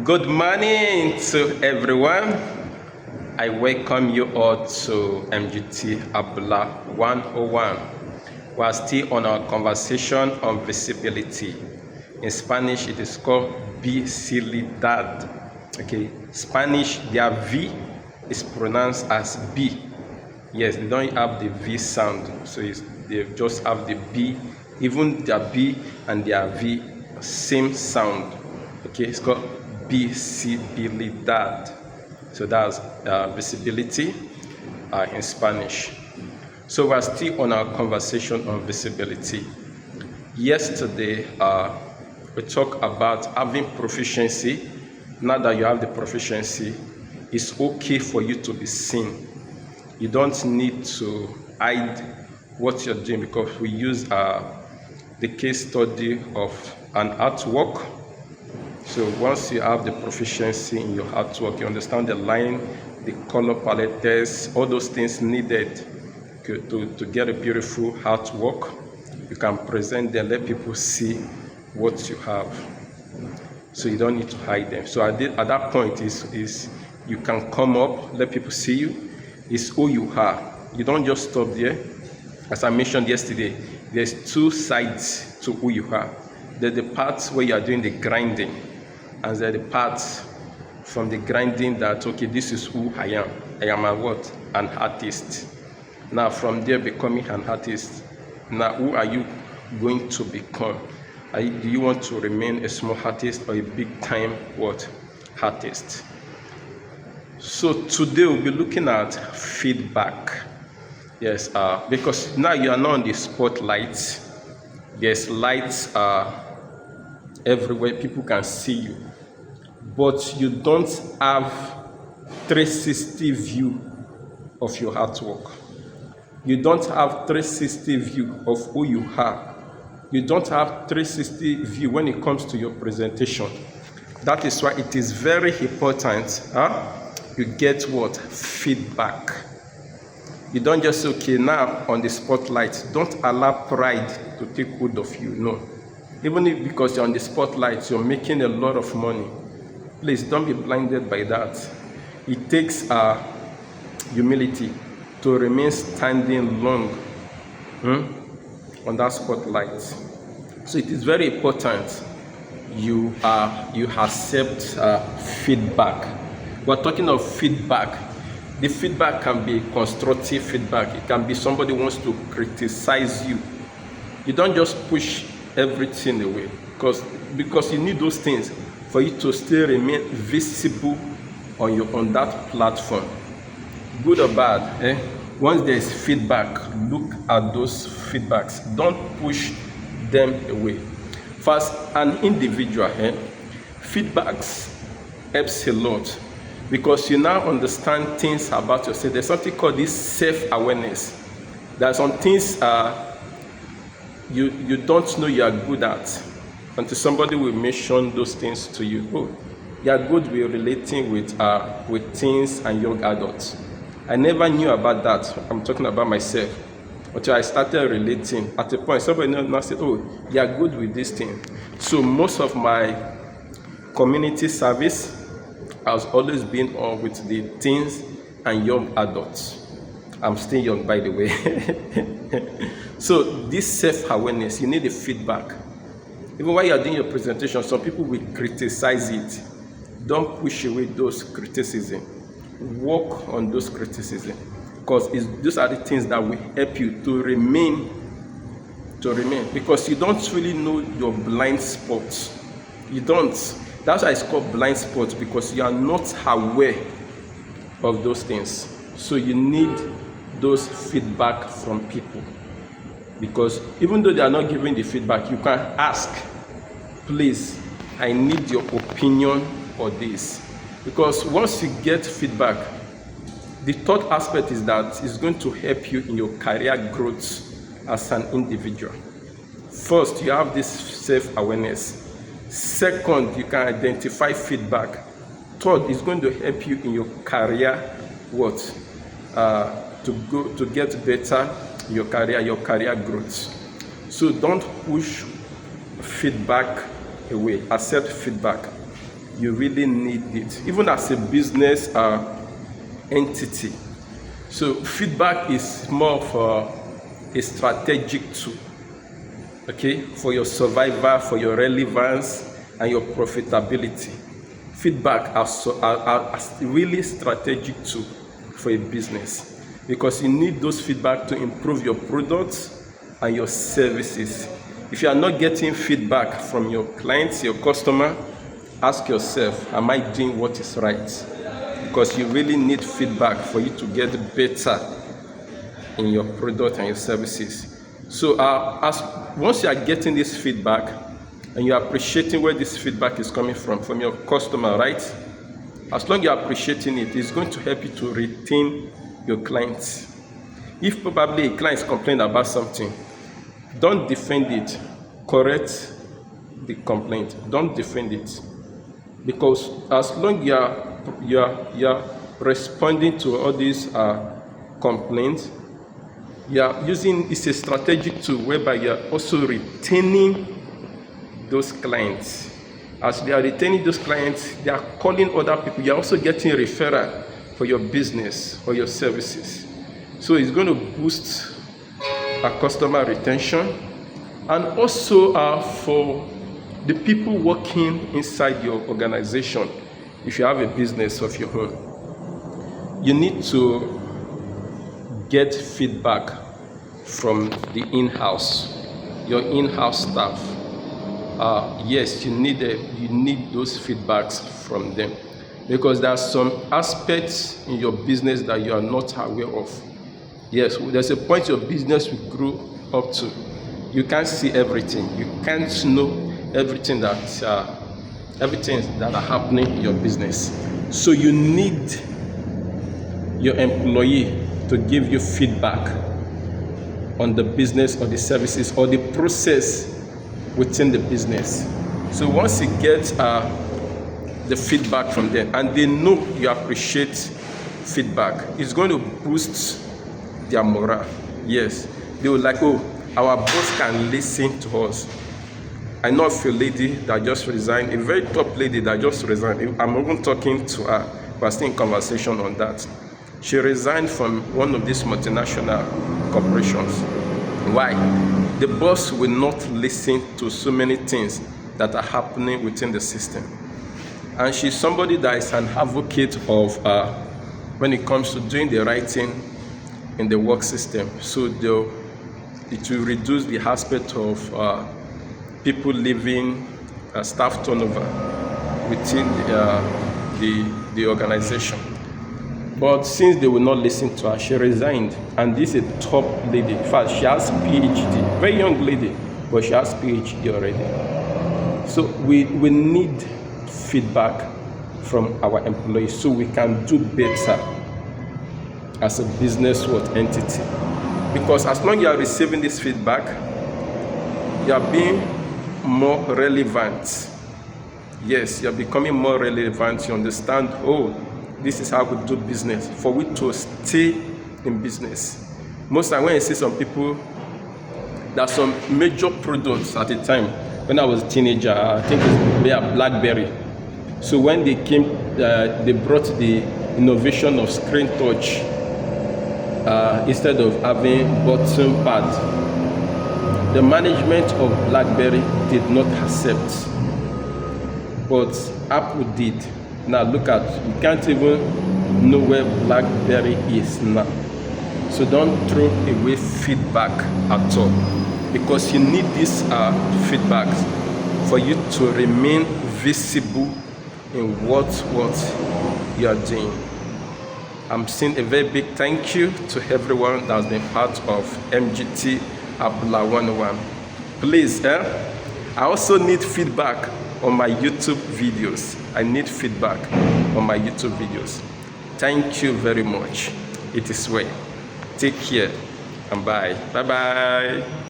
Good morning to everyone. I welcome you all to MGT Abula 101. We are still on our conversation on visibility. In Spanish, it is called visibilidad. Okay, Spanish, their V is pronounced as B. Yes, they don't have the V sound, so they just have the B. Even their B and their V, same sound. Okay, it's called visibilidad. So that's visibility in Spanish. So we're still on our conversation on visibility. Yesterday, we talked about having proficiency. Now that you have the proficiency, it's okay for you to be seen. You don't need to hide what you're doing, because we use the case study of an artwork. So once you have the proficiency in your artwork, you understand the line, the color palettes, all those things needed to get a beautiful artwork, you can present them, let people see what you have. So you don't need to hide them. So at that point is you can come up, let people see you. It's who you are. You don't just stop there. As I mentioned yesterday, there's two sides to who you are. There's the parts where you are doing the grinding, and there's the parts from the grinding that, okay, this is who I am. I am a what? An artist. Now from there, becoming an artist. Now who are you going to become? Do you want to remain a small artist or a big time what? Artist? So today we'll be looking at feedback. Yes, because now you are not on the spotlight. There's lights everywhere, people can see you, but you don't have 360 view of your artwork. You don't have 360 view of who you are. You don't have 360 view when it comes to your presentation. That is why it is very important you get what? Feedback. You don't just say, okay, now on the spotlight, don't allow pride to take hold of you. No. Even if because you're on the spotlight, you're making a lot of money. Please don't be blinded by that. It takes humility to remain standing long on that spotlight. So it is very important you accept feedback. We're talking of feedback. The feedback can be constructive feedback. It can be somebody wants to criticize you. You don't just push everything away, because you need those things for you to still remain visible on that platform. Good or bad, once there is feedback, look at those feedbacks. Don't push them away. First, an individual, feedbacks helps a lot, because you now understand things about yourself. There's something called this self-awareness. There are some things you don't know you are good at until somebody will mention those things to you. Oh, you are good with relating with teens and young adults. I never knew about that. I'm talking about myself. Until I started relating. At a point, somebody now said, oh, you are good with this thing. So most of my community service has always been on with the teens and young adults. I'm still young, by the way. So this self-awareness, you need the feedback. Even while you're doing your presentation, some people will criticize it. Don't push away those criticisms. Work on those criticisms, because those are the things that will help you to remain. Because you don't really know your blind spots. You don't. That's why it's called blind spots, because you are not aware of those things. So you need those feedback from people, because even though they are not giving the feedback, you can ask, please, I need your opinion on this. Because once you get feedback, the third aspect is that it's going to help you in your career growth as an individual. First, you have this self-awareness. Second, you can identify feedback. Third, it's going to help you in your career to get better in your career growth. So don't push feedback away. Accept feedback. You really need it, even as a business entity. So feedback is more of a strategic tool, okay, for your survival, for your relevance, and your profitability. Feedback as really strategic tool for a business, because you need those feedback to improve your products and your services. If you are not getting feedback from your clients, your customer, ask yourself, am I doing what is right? Because you really need feedback for you to get better in your product and your services. So once you are getting this feedback and you are appreciating where this feedback is coming from your customer, right? As long as you are appreciating it, it's going to help you to retain your clients. If probably a client is complaining about something, don't defend it. Correct the complaint. Don't defend it. Because as long as you are responding to all these complaints, you are using, it's a strategic tool whereby you are also retaining those clients. As they are retaining those clients, they are calling other people. You are also getting a referral for your business or your services. So it's going to boost customer retention, and also for the people working inside your organization. If you have a business of your own, you need to get feedback from the in-house, your in-house staff. Yes, you need those feedbacks from them, because there are some aspects in your business that you are not aware of. Yes, there's a point your business will grow up to. You can't see everything. You can't know everything that are happening in your business. So you need your employee to give you feedback on the business or the services or the process within the business. So once you get the feedback from them and they know you appreciate feedback, it's going to boost their morale. Yes, they will like, oh, our boss can listen to us. I know of a lady that just resigned, a very top lady that just resigned. I'm even talking to her, we're still in conversation on that. She resigned from one of these multinational corporations. Why? The boss will not listen to so many things that are happening within the system. And she's somebody that is an advocate of when it comes to doing the right thing in the work system. So it will reduce the aspect of people leaving, staff turnover within the organization. But since they will not listen to her, she resigned. And this is a top lady. In fact, she has PhD. Very young lady, but she has PhD already. So we need feedback from our employees so we can do better as a business entity. Because as long as you are receiving this feedback, you are being more relevant. Yes, you are becoming more relevant. You understand, oh, this is how we do business. For we to stay in business. Most times when I see some people, there are some major products at the time. When I was a teenager, I think they are BlackBerry. So when they came, they brought the innovation of screen touch instead of having button pad. The management of BlackBerry did not accept, but Apple did. Now look at, you can't even know where BlackBerry is now. So don't throw away feedback at all, because you need this feedback for you to remain visible in what you are doing. I'm saying a very big thank you to everyone that has been part of MGT Abdullah 101. Please, I also need feedback on my YouTube videos. I need feedback on my YouTube videos. Thank you very much. It is well. Take care and bye. Bye-bye.